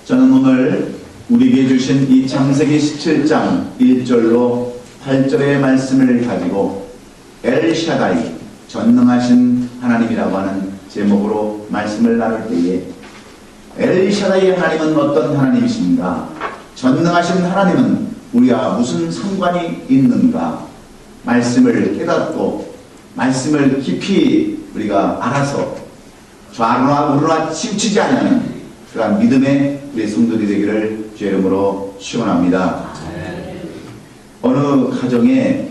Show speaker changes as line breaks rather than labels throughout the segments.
저는 오늘 우리에게 주신 이 창세기 17장 1절로 8절의 말씀을 가지고 엘샤다이, 전능하신 하나님이라고 하는 제목으로 말씀을 나눌 때에 엘샤다이 하나님은 어떤 하나님이신가? 전능하신 하나님은 우리와 무슨 상관이 있는가? 말씀을 깨닫고 말씀을 깊이 우리가 알아서 좌로나 우로나 치우치지 않는 그러한 믿음의 우리 성도들이 되기를 주의 이름으로 축원합니다. 어느 가정에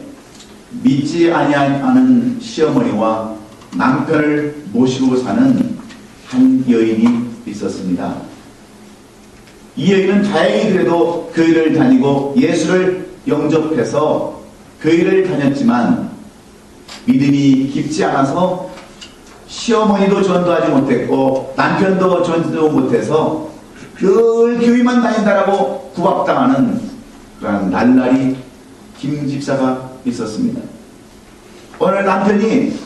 믿지 아니하는 시어머니와 남편을 모시고 사는 한 여인이 있었습니다. 이 여인은 다행히 그래도 교회를 다니고 예수를 영접해서 교회를 다녔지만 믿음이 깊지 않아서 시어머니도 전도하지 못했고 남편도 전도 못해서 늘 교회만 다닌다라고 구박당하는 그런 날라리 김 집사가 있었습니다. 오늘 남편이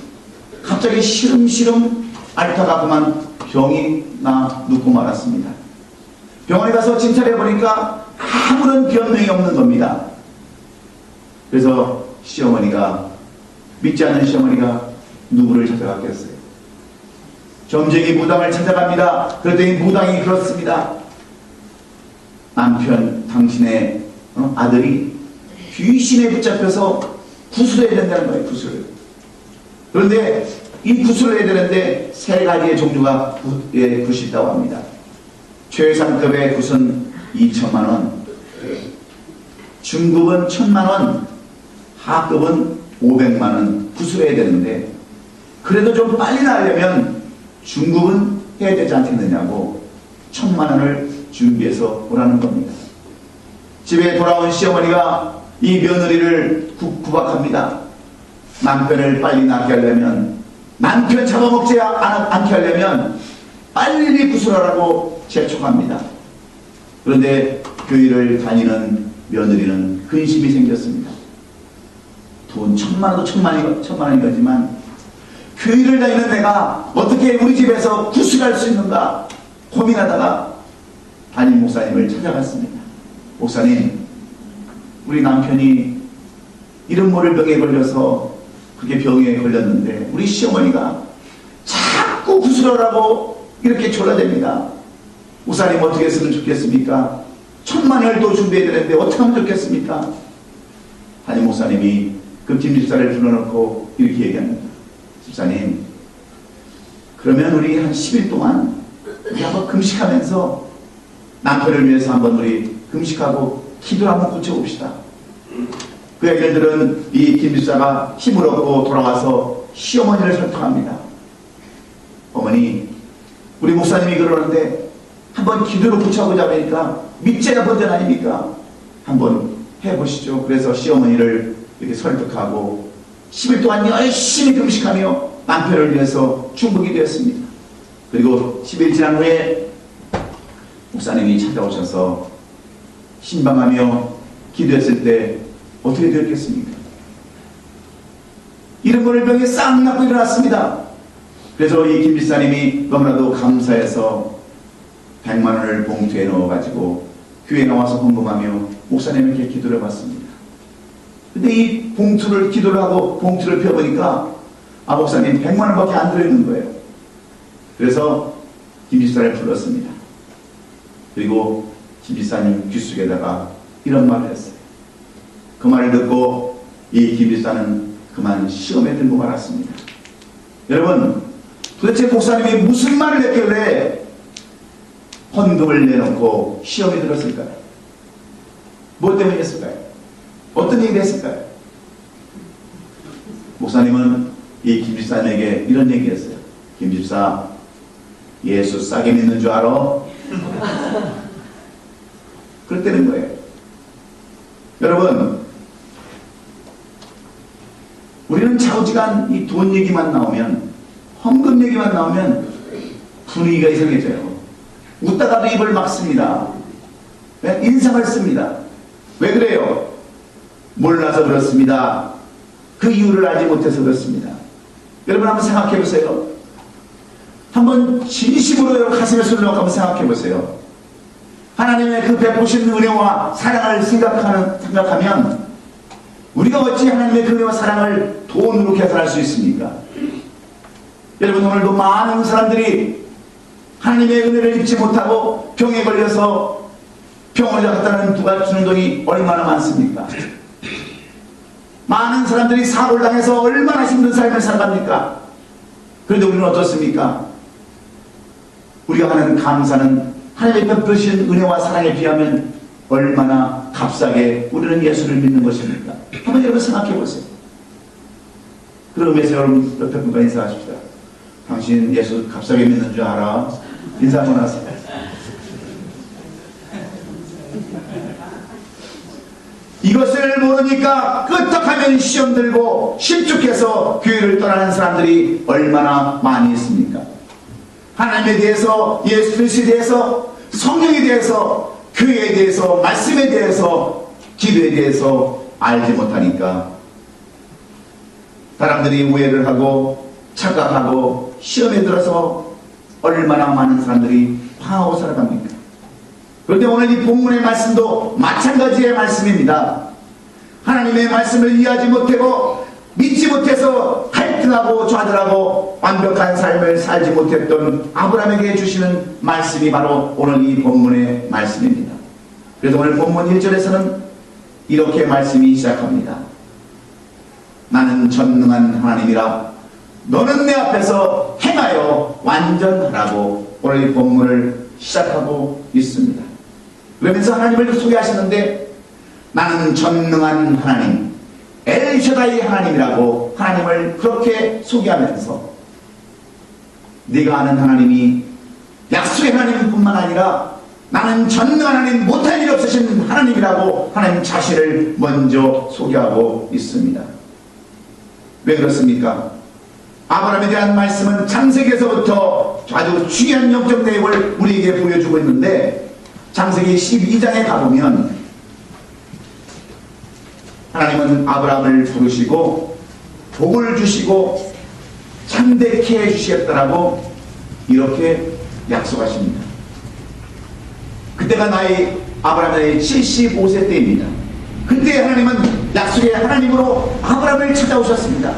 갑자기 시름시름 앓다가 그만 병이 나 눕고 말았습니다. 병원에 가서 진찰해 보니까 아무런 변명이 없는 겁니다. 그래서 시어머니가, 믿지 않는 시어머니가 누구를 찾아갔겠어요? 점쟁이 무당을 찾아갑니다. 그랬더니 무당이 그렇습니다. 남편, 당신의 아들이 귀신에 붙잡혀서 구술해야 된다는 거예요. 구술. 그런데 이 구술을 해야 되는데 세 가지의 종류가 굿이 있다고 합니다. 최상급의 굿은 2천만 원, 중급은 1,000만 원, 하급은 500만 원 구술해야 되는데 그래도 좀 빨리 나으려면 중급은 해야 되지 않겠느냐고 1,000만 원을 준비해서 오라는 겁니다. 집에 돌아온 시어머니가 이 며느리를 구박합니다. 남편을 빨리 낫게 하려면, 남편 잡아먹지 않게 하려면 빨리 구술하라고 재촉합니다. 그런데 교회를 다니는 며느리는 근심이 생겼습니다. 돈 1,000만 원도 1,000만 원인 거지만 교회를 다니는 내가 어떻게 우리 집에서 구술할 수 있는가 고민하다가 담임 목사님을 찾아갔습니다. 목사님, 우리 남편이 이런 모를 병에 걸려서 그게 병에 걸렸는데 우리 시어머니가 자꾸 구술하라고 이렇게 졸라댑니다. 목사님 어떻게 했으면 좋겠습니까? 1,000만 원을 또 준비해야 되는데 어떻게 하면 좋겠습니까? 담임 목사님이 그 김 집사를 불러놓고 이렇게 얘기합니다. 집사님, 그러면 우리 한 10일 동안 우리 한번 금식하면서 남편을 위해서 한번 우리 금식하고 기도를 한번 고쳐봅시다. 그 얘기를 들은 이 김 집사가 힘을 얻고 돌아와서 시어머니를 설득합니다. 어머니, 우리 목사님이 그러는데 한번 기도를 고쳐보자 하니까 믿자가 본전 아닙니까? 한번 해보시죠. 그래서 시어머니를 이렇게 설득하고 10일 동안 열심히 금식하며 남편을 위해서 중보기 되었습니다. 그리고 10일 지난 후에 목사님이 찾아오셔서 신방하며 기도했을 때 어떻게 되었겠습니까? 이런 거를 병에 싹 낫고 일어났습니다. 그래서 이 김 집사님이 너무나도 감사해서 100만 원을 봉투에 넣어가지고 교회에 나와서 헌금하며 목사님에게 기도를 받습니다. 근데 이 봉투를 기도를 하고 봉투를 펴보니까 목사님 100만 원밖에 안 들어있는 거예요. 그래서 김 집사를 불렀습니다. 그리고 김 집사님 귀 속에다가 이런 말을 했어요. 그 말을 듣고 이 김 집사는 그만 시험에 들고 말았습니다. 여러분, 도대체 목사님이 무슨 말을 했길래 헌금을 내놓고 시험에 들었을까요? 뭐 때문에 했을까요? 어떤 얘기를 했을까요? 목사님은 이 김 집사님에게 이런 얘기 했어요. 김 집사, 예수 싸게 믿는 줄 알아? 그랬다는 거예요. 여러분, 우리는 좌우지간 이 돈 얘기만 나오면, 헌금 얘기만 나오면 분위기가 이상해져요. 웃다가도 입을 막습니다. 인상을 씁니다. 왜 그래요? 몰라서 그렇습니다. 그 이유를 알지 못해서 그렇습니다. 여러분 한번 생각해 보세요. 한번 진심으로 가슴에 손을 넣고 한번 생각해 보세요. 하나님의 그 베푸신 은혜와 사랑을 생각하면 우리가 어찌 하나님의 그 은혜와 사랑을 돈으로 계산할 수 있습니까? 여러분, 오늘도 많은 사람들이 하나님의 은혜를 입지 못하고 병에 걸려서 병원에 갔다는 누가 주는 돈이 얼마나 많습니까? 많은 사람들이 사고를 당해서 얼마나 힘든 삶을 살아갑니까? 그런데 우리는 어떻습니까? 우리가 하는 감사는 하나님의 베푸신 은혜와 사랑에 비하면 얼마나 값싸게 우리는 예수를 믿는 것입니까? 한번 여러분 생각해 보세요. 그런 의미에서 여러분 옆에 분과 인사하십시다. 당신 예수 값싸게 믿는 줄 알아? 인사 한번 하세요. 이것을 모르니까 끄떡하면 시험 들고 실족해서 교회를 떠나는 사람들이 얼마나 많이 있습니까? 하나님에 대해서, 예수 그리스도에 대해서, 성령에 대해서, 교회에 대해서, 말씀에 대해서, 기도에 대해서 알지 못하니까 사람들이 오해를 하고 착각하고 시험에 들어서 얼마나 많은 사람들이 파하고 살아갑니까? 그런데 오늘 이 본문의 말씀도 마찬가지의 말씀입니다. 하나님의 말씀을 이해하지 못하고 믿지 못해서 갈등하고 좌절하고 완벽한 삶을 살지 못했던 아브라함에게 주시는 말씀이 바로 오늘 이 본문의 말씀입니다. 그래서 오늘 본문 1절에서는 이렇게 말씀이 시작합니다. 나는 전능한 하나님이라 너는 내 앞에서 행하여 완전하라고 오늘 이 본문을 시작하고 있습니다. 그러면서 하나님을 소개하시는데 나는 전능한 하나님, 엘샤다이 하나님이라고 하나님을 그렇게 소개하면서 네가 아는 하나님이 약속의 하나님뿐만 아니라 나는 전능한 하나님, 못할 일 없으신 하나님이라고 하나님 자신을 먼저 소개하고 있습니다. 왜 그렇습니까? 아브라함에 대한 말씀은 창세기에서부터 아주 중요한 영적 내용을 우리에게 보여주고 있는데 창세기 12장에 가보면 하나님은 아브라함을 부르시고 복을 주시고 참되게 해주시겠다라고 이렇게 약속하십니다. 그때가 아브라함의 75세 때입니다. 그때 하나님은 약속의 하나님으로 아브라함을 찾아오셨습니다.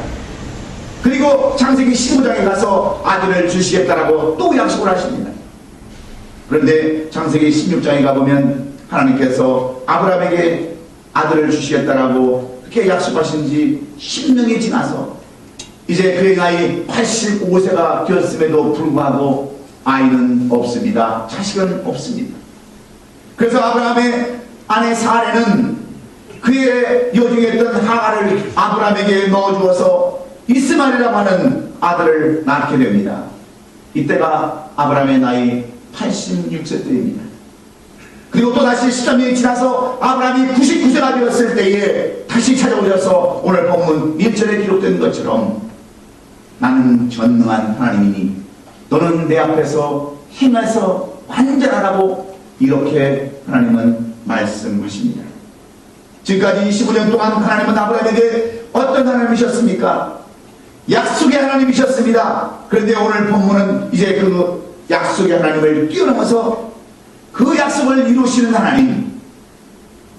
그리고 창세기 15장에 가서 아들을 주시겠다라고 또 약속을 하십니다. 그런데 창세기 16장에 가보면 하나님께서 아브라함에게 아들을 주시겠다라고 그렇게 약속하신 지 10년이 지나서 이제 그의 나이 85세가 되었음에도 불구하고 아이는 없습니다. 자식은 없습니다. 그래서 아브라함의 아내 사레는 그의 여종이었던 하갈을 아브라함에게 넣어주어서 이스마엘이라고 하는 아들을 낳게 됩니다. 이때가 아브라함의 나이 86세 때입니다. 그리고 또 다시 13년이 지나서 아브라함이 99세가 되었을 때에 다시 찾아오셔서 오늘 본문 1절에 기록된 것처럼 나는 전능한 하나님이니 너는 내 앞에서 행해서 완전하라고 이렇게 하나님은 말씀하십니다. 지금까지 25년 동안 하나님은 아브라함에게 어떤 하나님이셨습니까? 약속의 하나님이셨습니다. 그런데 오늘 본문은 이제 그 약속의 하나님을 뛰어넘어서 그 약속을 이루시는 하나님,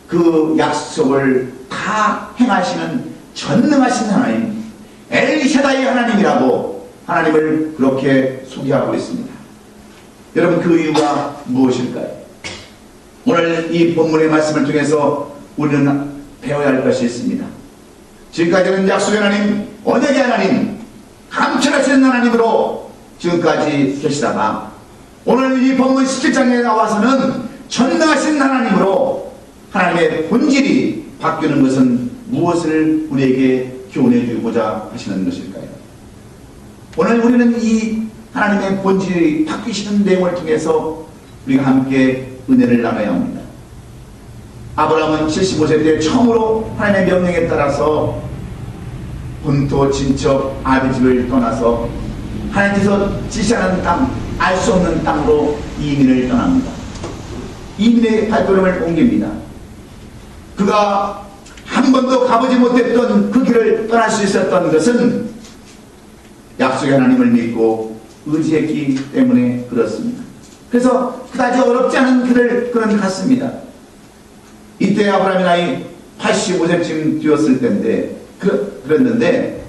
그 약속을 다 행하시는 전능하신 하나님, 엘샤다이 하나님이라고 하나님을 그렇게 소개하고 있습니다. 여러분, 그 이유가 무엇일까요? 오늘 이 본문의 말씀을 통해서 우리는 배워야 할 것이 있습니다. 지금까지는 약속의 하나님, 언약의 하나님, 감찰하시는 하나님으로 지금까지 계시다가 오늘 이 본문 17장에 나와서는 전능하신 하나님으로 하나님의 본질이 바뀌는 것은 무엇을 우리에게 교훈해 주고자 하시는 것일까요? 오늘 우리는 이 하나님의 본질이 바뀌시는 내용을 통해서 우리가 함께 은혜를 나눠야 합니다. 아브라함은 75세 때 처음으로 하나님의 명령에 따라서 본토 친척 아비집을 떠나서 하나님께서 지시하는 땅, 알 수 없는 땅으로 이민을 떠납니다. 이민의 발걸음을 옮깁니다. 그가 한 번도 가보지 못했던 그 길을 떠날 수 있었던 것은 약속의 하나님을 믿고 의지했기 때문에 그렇습니다. 그래서 그다지 어렵지 않은 길을 그는 갔습니다. 이때 아브라함의 나이 85세쯤 되었을 때인데 그랬는데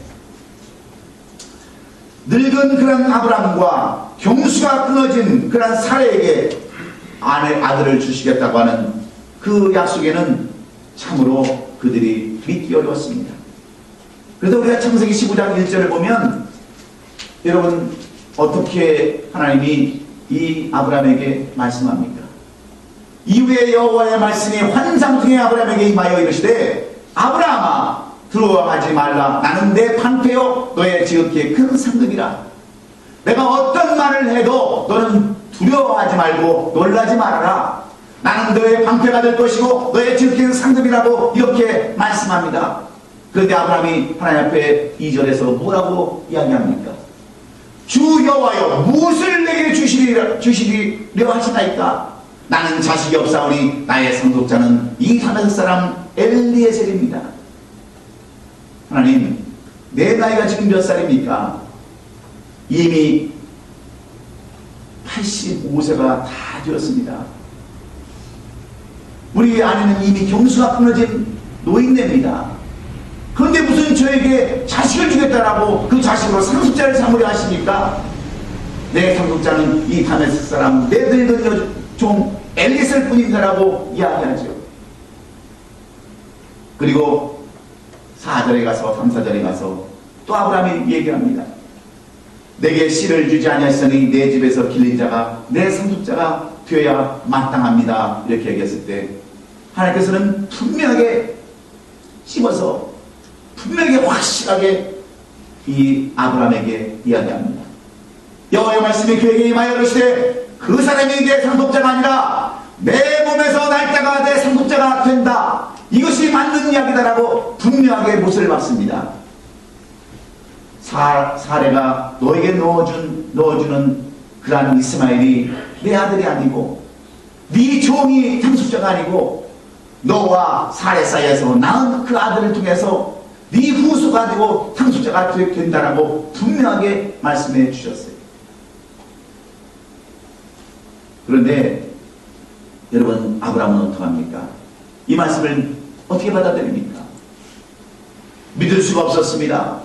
늙은 그런 아브라함과 경수가 끊어진 그런 사레에게 아들을 주시겠다고 하는 그 약속에는 참으로 그들이 믿기 어려웠습니다. 그래서 우리가 창세기 15장 1절을 보면 여러분 어떻게 하나님이 이 아브라함에게 말씀합니까? 이후에 여호와의 말씀이 환상 중에 아브라함에게 임하여 이르시되 아브라함아 두려워하지 말라. 나는 내 방패요 너의 지극히 큰 상급이라. 내가 어떤 말을 해도 너는 두려워하지 말고 놀라지 말아라. 나는 너의 방패가 될 것이고 너의 지극히 큰 상급이라고 이렇게 말씀합니다. 그런데 아브라함이 하나님 앞에 2절에서 뭐라고 이야기합니까? 주 여호와여 무엇을 내게 주시리려 하시나이까? 나는 자식이 없사오니 나의 상속자는 이 다메섹 사람 엘리에셀입니다. 하나님, 내 나이가 지금 몇 살입니까? 이미 85세가 다 되었습니다. 우리 아내는 이미 경수가 끊어진 노인네입니다. 그런데 무슨 저에게 자식을 주겠다라고 그 자식으로 상속자를 삼으려 하십니까? 내 상속자는 이 다메섹 사람 내 늙은 종 엘리에셀 뿐인가라고 이야기하죠. 그리고 4절에 가서 3, 4절에 가서 또 아브라함이 얘기합니다. 내게 씨를 주지 아니하시니 내 집에서 길린 자가 내 상속자가 되어야 마땅합니다. 이렇게 얘기했을 때 하나님께서는 분명하게 씹어서 분명하게 확실하게 이 아브라함에게 이야기합니다. 여호와의 말씀이 그에게 임하여 이르시되 그 사람이 내 상속자가 아니라 내 몸에서 날짜가 내 상속자가 된다. 이것이 맞는 이야기다라고 분명하게 못을 박습니다. 사레가 너에게 넣어주는 그러한 이스마엘이 내 아들이 아니고 네 종이 상속자가 아니고 너와 사레 사이에서 낳은 그 아들을 통해서 네 후손가 되고 상속자가 된다라고 분명하게 말씀해 주셨어요. 그런데 여러분 아브라함은 어떡합니까? 이 말씀을 어떻게 받아들입니까? 믿을 수가 없었습니다.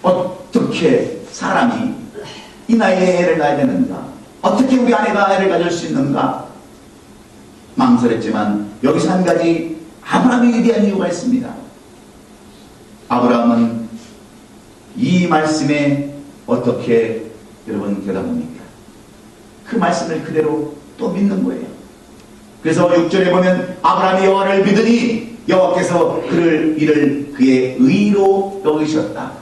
어떻게 사람이 이 나이에 애를 낳아야 되는가? 어떻게 우리 아내가 애를 가질 수 있는가? 망설였지만 여기서 한 가지 아브라함에 대한 이유가 있습니다. 아브라함은 이 말씀에 어떻게 여러분 대답합니까? 그 말씀을 그대로 또 믿는 거예요. 그래서 6절에 보면 아브라함이 여호와를 믿으니 여호와께서 이를 그의 의로 여기셨다.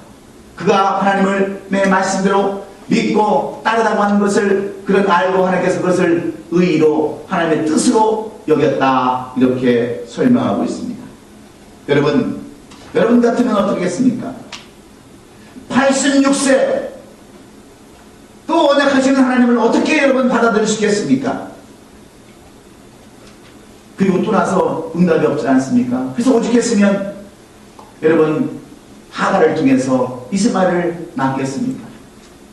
그가 하나님의 말씀대로 믿고 따르다고 하는 것을 그런 알고 하나님께서 그것을 의로 하나님의 뜻으로 여겼다. 이렇게 설명하고 있습니다. 여러분 같으면 어떻겠습니까? 86세 또 언약하시는 하나님을 어떻게 여러분 받아들일 수 있겠습니까? 그리고 또 나서 응답이 없지 않습니까? 그래서 오죽했으면 여러분 하갈을 통해서 이스마엘을 낳겠습니까?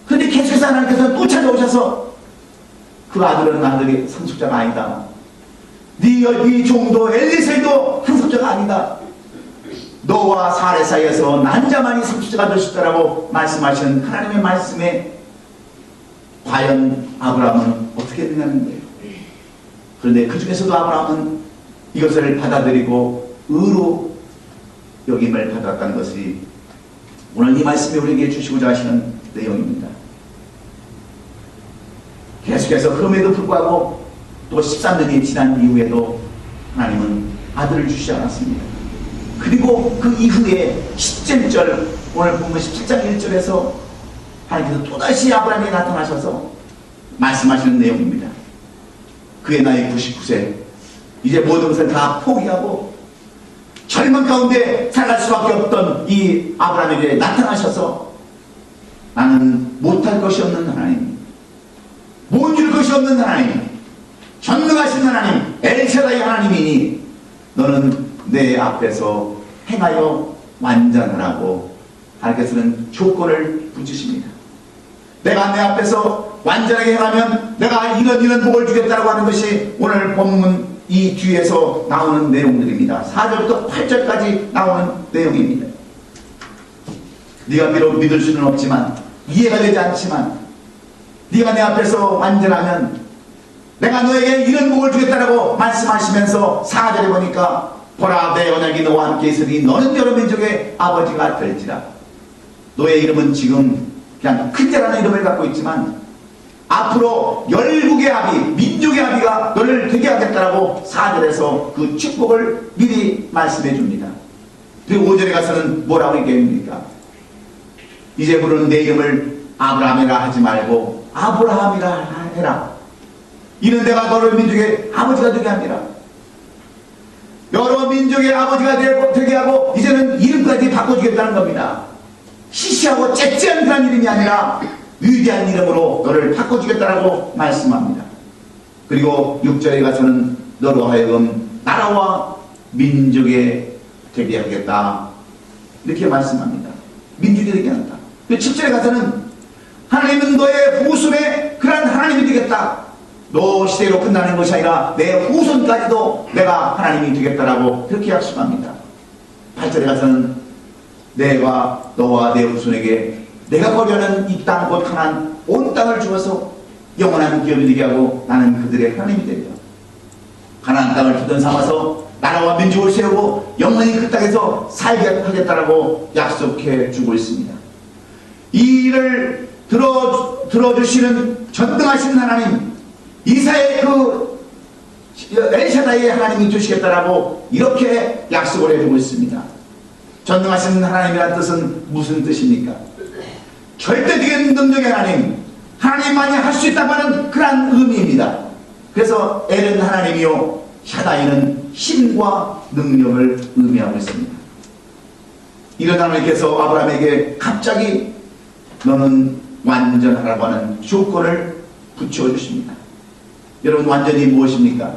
그런데 계속해서 하나님께서 또 찾아오셔서 그 아들이 상속자가 아니다. 네 종도 엘리셀도 상속자가 아니다. 너와 사레 사이에서 난 자만이 상속자가 될 수 있다라고 말씀하신 하나님의 말씀에 과연 아브라함은 어떻게 했느냐는 거예요. 그런데 그 중에서도 아브라함은 이것을 받아들이고 의로 여김을 받았다는 것이 오늘 이 말씀이 우리에게 주시고자 하시는 내용입니다. 계속해서 그럼에도 불구하고 또 13년이 지난 이후에도 하나님은 아들을 주시지 않았습니다. 그리고 그 이후에 17절 오늘 보면 17장 1절에서 하나님께서 또다시 아브라함이 나타나셔서 말씀하시는 내용입니다. 그의 나이 99세 이제 모든 것을 다 포기하고 젊은 가운데 살아갈 수밖에 없던 이 아브라함에게 나타나셔서 나는 못할 것이 없는 하나님, 못 줄 것이 없는 하나님, 전능하신 하나님, 엘샤다이 하나님이니 너는 내 앞에서 행하여 완전하라고 하나님께서는 조건을 붙이십니다. 내가 내 앞에서 완전하게 행하면 내가 이런 복을 주겠다고 하는 것이 오늘 본문 이 뒤에서 나오는 내용들입니다. 4절부터 8절까지 나오는 내용입니다. 네가 비록 믿을 수는 없지만, 이해가 되지 않지만, 네가 내 앞에서 완전하면 내가 너에게 이런 복을 주겠다라고 말씀하시면서 4절에 보니까 보라 내 언약이 너와 함께 있으니 너는 여러 민족의 아버지가 될지라. 너의 이름은 지금 그냥 큰자라는 이름을 갖고 있지만 앞으로 열국의 아비, 민족의 아비가 너를 되게 하겠다라고 4절에서 그 축복을 미리 말씀해 줍니다. 그리고 5절에 가서는 뭐라고 얘기합니까? 이제부터는 내 이름을 아브라함이라 하지 말고 아브라함이라 해라. 이는 내가 너를 민족의 아버지가 되게 합니다. 여러 민족의 아버지가 되게 하고 이제는 이름까지 바꿔주겠다는 겁니다. 시시하고 째째한 그런 이름이 아니라 위대한 이름으로 너를 바꿔주겠다라고 말씀합니다. 그리고 6절에 가서는 너로 하여금 나라와 민족에 되게 하겠다 이렇게 말씀합니다. 민족이 되게 한다. 7절에 가서는 하나님은 너의 후손의 그런 하나님이 되겠다. 너 시대로 끝나는 것이 아니라 내 후손까지도 내가 하나님이 되겠다라고 그렇게 약속합니다. 8절에 가서는 내가 너와 내 후손에게 내가 거류하는 이 땅 곧 가나안 온 땅을 주어서 영원한 기업이 되게 하고 나는 그들의 하나님이 되리라. 가나안 땅을 주둔 삼아서 나라와 민족을 세우고 영원히 그 땅에서 살게 하겠다라고 약속해 주고 있습니다. 이 일을 들어주시는 전능하신 하나님, 이사의 그 엘샤다이의 하나님이 주시겠다라고 이렇게 약속을 해주고 있습니다. 전능하신 하나님이라는 뜻은 무슨 뜻입니까? 절대적인 능력의 하나님, 하나님만이 할 수 있다고 하는 그런 의미입니다. 그래서 엘은 하나님이요 샤다이는 힘과 능력을 의미하고 있습니다. 이런 하나님께서 아브라함에게 갑자기 너는 완전하라고 하는 조건을 붙여 주십니다. 여러분, 완전히 무엇입니까?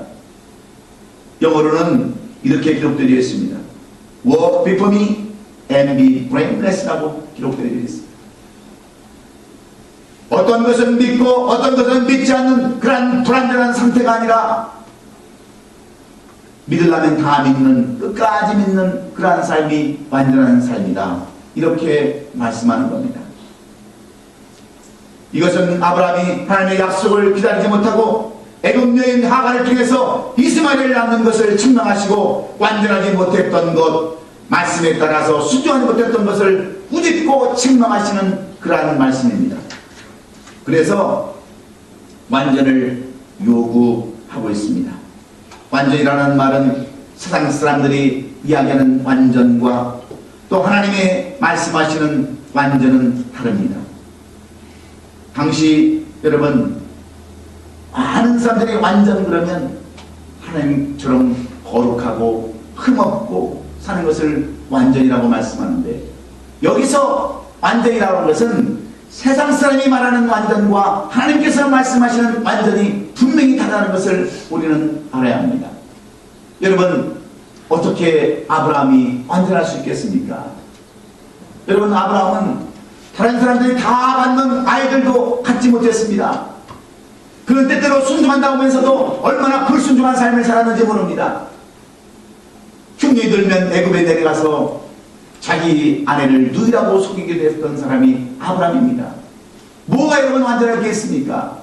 영어로는 이렇게 기록되어 있습니다. Walk before me and be blameless라고 기록되어 있습니다. 어떤 것은 믿고 어떤 것은 믿지 않는 그런 불완전한 상태가 아니라 믿으려면 다 믿는, 끝까지 믿는 그러한 삶이 완전한 삶이다. 이렇게 말씀하는 겁니다. 이것은 아브라함이 하나님의 약속을 기다리지 못하고 애굽 여인 하가를 통해서 이스마엘을 낳는 것을 증명하시고 완전하지 못했던 것, 말씀에 따라서 순종하지 못했던 것을 꾸짖고 책망하시는 그러한 말씀입니다. 그래서 완전을 요구하고 있습니다. 완전이라는 말은 세상 사람들이 이야기하는 완전과 또 하나님의 말씀하시는 완전은 다릅니다. 당시 여러분, 많은 사람들이 완전 그러면 하나님처럼 거룩하고 흠없고 사는 것을 완전이라고 말씀하는데, 여기서 완전이라고 하는 것은 세상 사람이 말하는 완전과 하나님께서 말씀하시는 완전이 분명히 다르다는 것을 우리는 알아야 합니다. 여러분, 어떻게 아브라함이 완전할 수 있겠습니까? 여러분, 아브라함은 다른 사람들이 다 갖는 아이들도 갖지 못했습니다. 그는 때때로 순종한다고 하면서도 얼마나 불순종한 삶을 살았는지 모릅니다. 흉년이 들면 애굽에 내려가서 자기 아내를 누이라고 속이기도 했던 사람이 아브라함입니다. 뭐가 여러분 완전할 게 있습니까?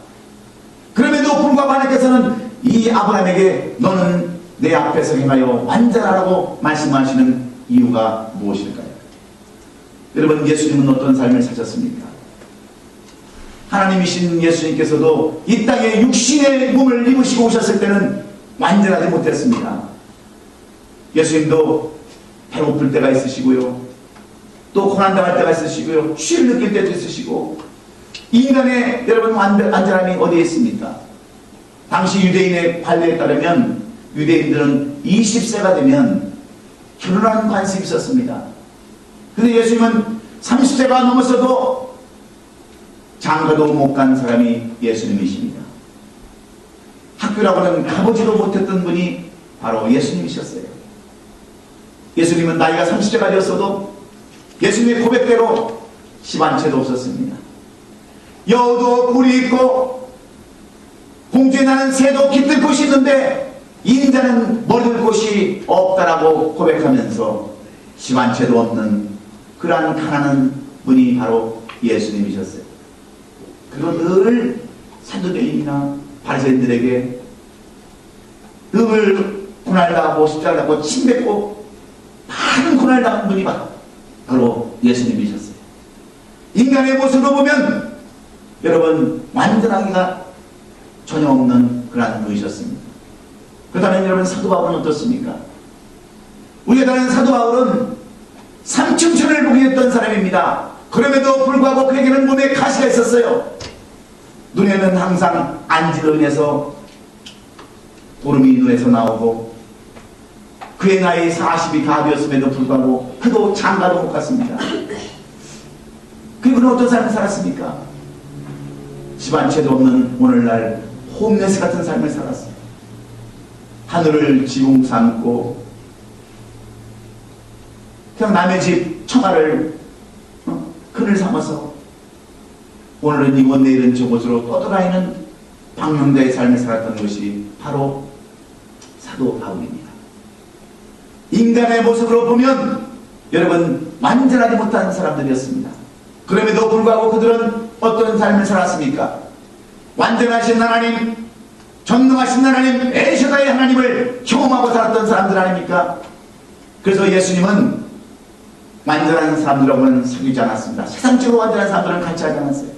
그럼에도 불구하고 하나님께서는 이 아브라함에게 너는 내 앞에서 행하여 완전하라고 말씀하시는 이유가 무엇일까요? 여러분, 예수님은 어떤 삶을 사셨습니까? 하나님이신 예수님께서도 이 땅에 육신의 몸을 입으시고 오셨을 때는 완전하지 못했습니다. 예수님도 배고플 때가 있으시고요, 또 고난당할 때가 있으시고요, 쉴 느낄 때도 있으시고, 인간의 여러분 완전함이 어디에 있습니까? 당시 유대인의 관례에 따르면 유대인들은 20세가 되면 결혼하는 관습이 있었습니다. 근데 예수님은 30세가 넘었어도 장가도 못 간 사람이 예수님이십니다. 학교라고는 가보지도 못했던 분이 바로 예수님이셨어요. 예수님은 나이가 30세가 되었어도 예수님의 고백대로 집 한 채도 없었습니다. 여우도 꿀이 있고 공중에 나는 새도 깃들 곳이 있는데 인자는 머리들 곳이 없다라고 고백하면서 집 한 채도 없는 그러한 가난한 분이 바로 예수님이셨어요. 그리고 늘 사두개인이나 바리새인들에게 늘 고난당하고 십자가를 하고 침뱉고 많은 고난을 당한 분이 바로 예수님이셨어요. 인간의 모습으로 보면 여러분 완전하기가 전혀 없는 그러한 분이셨습니다. 그렇다면 여러분 사도 바울은 어떻습니까? 우리가 다른 사도 바울은 삼층천을 봉했던 사람입니다. 그럼에도 불구하고 그에게는 몸에 가시가 있었어요. 눈에는 항상 안지로 인해서 보름이 눈에서 나오고 그의 나이 40이 다 되었음에도 불구하고 그도 장가도 못 갔습니다. 그분은 어떤 삶을 살았습니까? 집 한 채도 없는 오늘날 홈레스 같은 삶을 살았어요. 하늘을 지붕 삼고 그냥 남의 집 처가를 그늘 삼아서 오늘은 이곳 내일은 저곳으로 떠돌아다니는 방랑자의 삶을 살았던 것이 바로 사도 바울입니다. 인간의 모습으로 보면 여러분 완전하지 못한 사람들이었습니다. 그럼에도 불구하고 그들은 어떤 삶을 살았습니까? 완전하신 하나님, 전능하신 하나님, 엘샤다의 하나님을 경험하고 살았던 사람들 아닙니까? 그래서 예수님은 완전한 사람들하고는 사귀지 않았습니다. 세상적으로 완전한 사람들은 같이 하지 않았어요.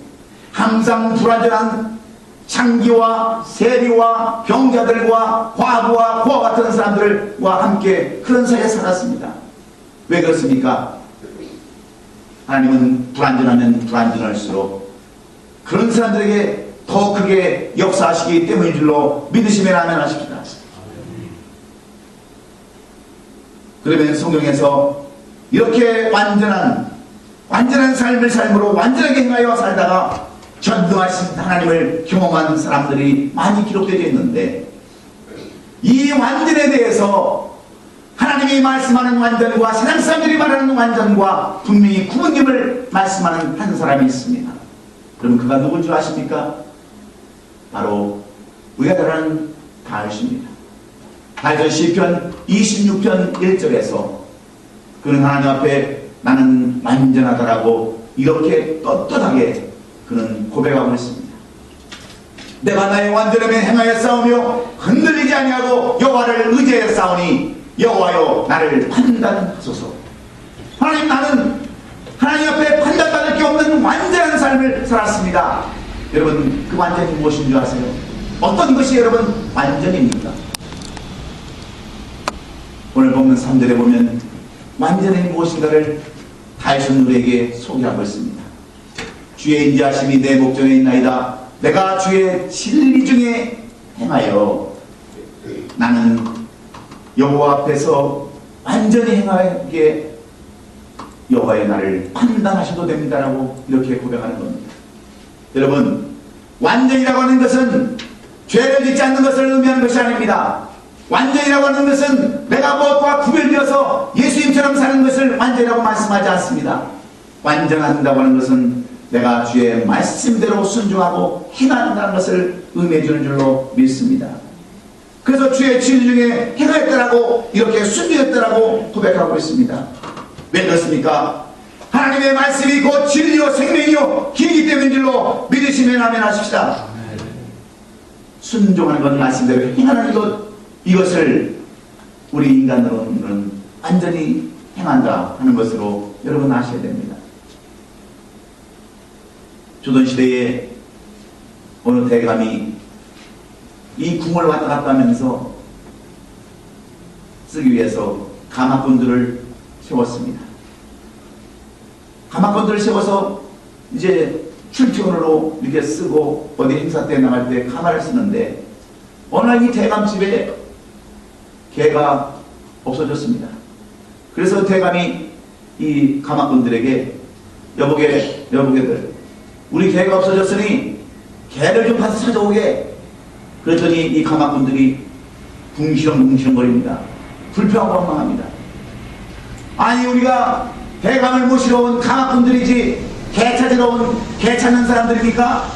항상 불완전한 창기와 세리와 병자들과 과부와 고아 같은 사람들과 함께 그런 사이에 살았습니다. 왜 그렇습니까? 하나님은 불완전하면 불완전할수록 그런 사람들에게 더 크게 역사하시기 때문인 줄로 믿으시면 아멘 하십시다. 그러면 성경에서 이렇게 완전한 삶을 삶으로 완전하게 행하여 살다가 전능하신 하나님을 경험한 사람들이 많이 기록되어 있는데 이 완전에 대해서 하나님이 말씀하는 완전과 세상 사람들이 말하는 완전과 분명히 구분임을 말씀하는 한 사람이 있습니다. 그럼 그가 누굴 줄 아십니까? 바로 우리가 잘 아는 다윗입니다. 다윗은 시편 26편 1절에서 그는 하나님 앞에 나는 완전하다라고 이렇게 떳떳하게 그는 고백하고 있습니다. 내가 나의 완전함에 행하여 싸우며 흔들리지 아니하고 여호와를 의지하여 싸우니 여호와여 나를 판단하소서. 하나님, 나는 하나님 앞에 판단받을 게 없는 완전한 삶을 살았습니다. 여러분, 그 완전이 무엇인 줄 아세요? 어떤 것이 여러분 완전입니까? 오늘 보면 3절에 보면 완전히 무엇인가를 다윗은 우리에게 소개하고 있습니다. 주의 인자하심이 내 목전에 있나이다. 내가 주의 진리 중에 행하여 나는 여호와 앞에서 완전히 행하게 여호와의 나를 판단하셔도 됩니다라고 이렇게 고백하는 겁니다. 여러분, 완전이라고 하는 것은 죄를 짓지 않는 것을 의미하는 것이 아닙니다. 완전이라고 하는 것은 내가 무엇과 구별되어서 예수님처럼 사는 것을 완전이라고 말씀하지 않습니다. 완전한다고 하는 것은 내가 주의 말씀대로 순종하고 행한다는 것을 의미해 주는 줄로 믿습니다. 그래서 주의 진리 중에 행하였다라고 이렇게 순종했다라고 고백하고 있습니다. 왜 그렇습니까? 하나님의 말씀이 곧 진리요 생명이요 길이기 때문인 줄로 믿으시면 아멘 하십시다. 순종하는 것, 말씀대로 행하는 것, 이것을 우리 인간으로는 완전히 행한다 하는 것으로 여러분 아셔야 됩니다. 조선시대에 어느 대감이 이 궁을 왔다 갔다 하면서 쓰기 위해서 가마꾼들을 세웠습니다. 가마꾼들을 세워서 이제 출퇴근으로 이렇게 쓰고 어디 행사 때 나갈 때 가마를 쓰는데 어느 날 이 대감집에 개가 없어졌습니다. 그래서 대감이 이 가마꾼들에게 여보게들 우리 개가 없어졌으니 개를 좀 가서 찾아오게. 그랬더니 이 가마꾼들이 궁시렁궁시렁거립니다. 불평하고 원망합니다. 아니 우리가 대감을 모시러 온 가마꾼들이지 개 찾으러 온 개 찾는 사람들입니까?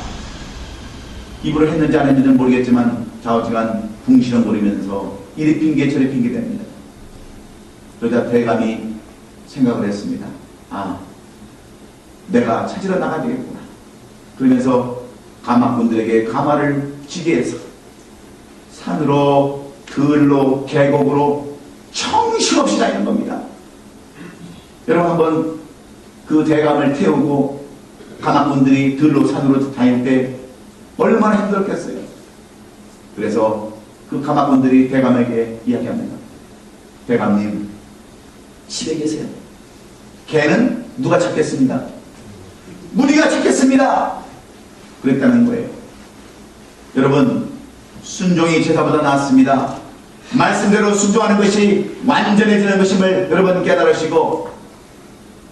입으로 했는지 안 했는지는 모르겠지만 좌우지간 붕시렁거리면서 이리 핑계 저리 핑계 됩니다. 그러자 대감이 생각을 했습니다. 아, 내가 찾으러 나가야 되겠구나. 그러면서 가마꾼들에게 가마를 쥐게 해서 산으로 들로 계곡으로 정신없이 다니는 겁니다. 여러분 한번 그 대감을 태우고 가마꾼들이 들로 산으로 다닐 때 얼마나 힘들었겠어요. 그래서 그 가마꾼들이 대감에게 이야기합니다. 대감님, 집에 계세요. 개는 누가 찾겠습니다. 무리가 찾겠습니다. 그랬다는 거예요. 여러분, 순종이 제사보다 낫습니다. 말씀대로 순종하는 것이 완전해지는 것임을 여러분 깨달으시고,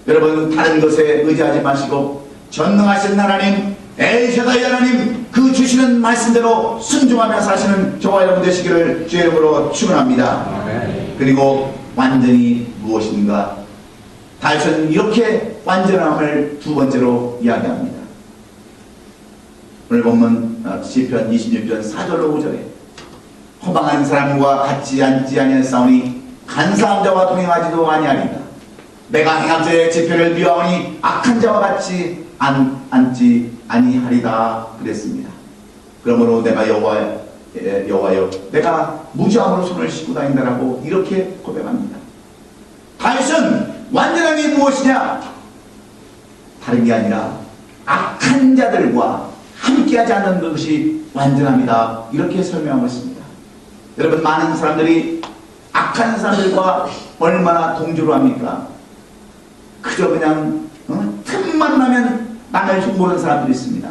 여러분 다른 것에 의지하지 마시고 전능하신 하나님, 엘샤다이 하나님, 그 주시는 말씀대로 순종하며 사시는 저와 여러분 되시기를 주의 이름으로 축원합니다. 그리고 완전히 무엇인가? 다윗은 이렇게 완전함을 두 번째로 이야기합니다. 오늘 본문 시편 26편 4절로 5절에 허망한 사람과 같이 앉지 아니하사오니 간사한 자와 동행하지도 아니하리다. 내가 행한 자의 지표를 미워하오니 악한 자와 같이 앉지 아니하리다 그랬습니다. 그러므로 내가 여호와여 내가 무죄함으로 손을 씻고 다닌다라고 이렇게 고백합니다. 다윗은 완전함이 무엇이냐? 다른 게 아니라 악한 자들과 함께하지 않는 것이 완전합니다. 이렇게 설명하고 있습니다. 여러분, 많은 사람들이 악한 사람들과 얼마나 동조를 합니까? 그저 그냥 틈만 나면 남을 흉보는 사람들이 있습니다.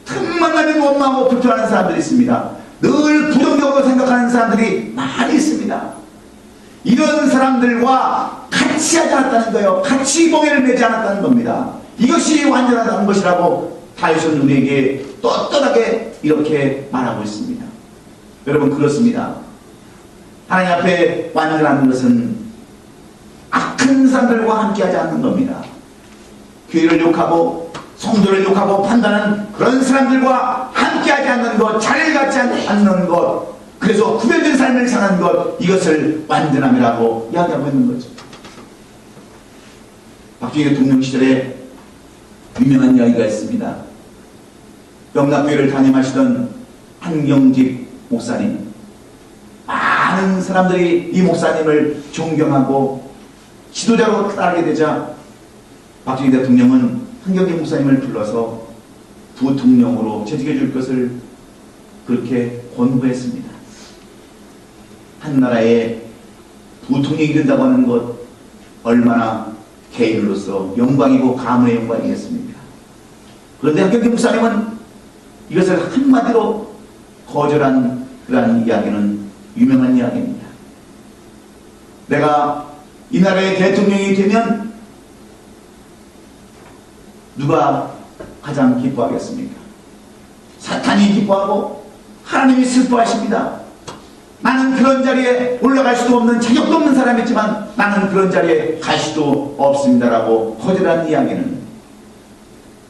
틈만 나면 원망하고 불평하는 사람들이 있습니다. 늘 부정적으로 생각하는 사람들이 많이 있습니다. 이런 사람들과 같이 하지 않았다는 거예요. 같이 공예를 내지 않았다는 겁니다. 이것이 완전하다는 것이라고 다윗은 우리에게 떳떳하게 이렇게 말하고 있습니다. 여러분, 그렇습니다. 하나님 앞에 완전한 것은 악한 사람들과 함께하지 않는 겁니다. 교회를 욕하고 성도를 욕하고 판단하는 그런 사람들과 함께하지 않는 것, 자리를 갖지 않는 것, 그래서 구별된 삶을 사는 것, 이것을 완전함이라고 이야기하고 있는 거죠. 박정희 대통령 시절에 유명한 이야기가 있습니다. 영락교회를 담임하시던 한경직 목사님, 많은 사람들이 이 목사님을 존경하고 지도자로 따르게 되자 박정희 대통령은 한경직 목사님을 불러서 부통령으로 재직해 줄 것을 그렇게 권고했습니다. 한 나라의 부통령이 된다고 하는 것, 얼마나 개인으로서 영광이고 가문의 영광이겠습니까? 그런데 한경직 목사님은 이것을 한마디로 거절한 그러한 이야기는 유명한 이야기입니다. 내가 이 나라의 대통령이 되면 누가 가장 기뻐하겠습니까? 사탄이 기뻐하고 하나님이 슬퍼하십니다. 나는 그런 자리에 올라갈 수도 없는, 자격도 없는 사람이지만 나는 그런 자리에 갈 수도 없습니다라고 거절한 이야기는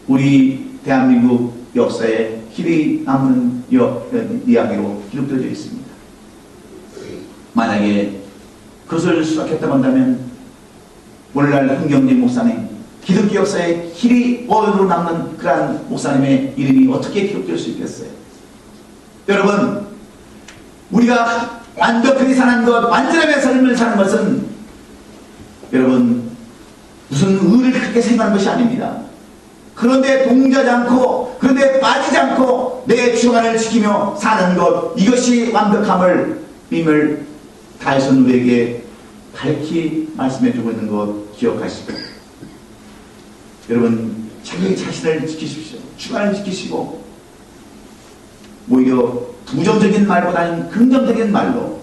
우리 대한민국 역사에 길이 남는 이야기로 기록되어 있습니다. 만약에 그것을 수락했다고 한다면 오늘날 한경직 목사님, 기독교 역사에 길이 어디로 남는 그러한 목사님의 이름이 어떻게 기록될 수 있겠어요? 여러분, 우리가 완벽하게 사는 것, 완전하게 삶을 사는 것은 여러분 무슨 의를 그렇게 생각하는 것이 아닙니다. 그런데 동조하지 않고, 그런데 빠지지 않고 내 주관을 지키며 사는 것, 이것이 완벽함을 임을 다윗은 우리에게 밝히 말씀해주고 있는 것 기억하시고, 여러분 자기 자신을 지키십시오. 주관을 지키시고, 오히려 부정적인 말보다는 긍정적인 말로,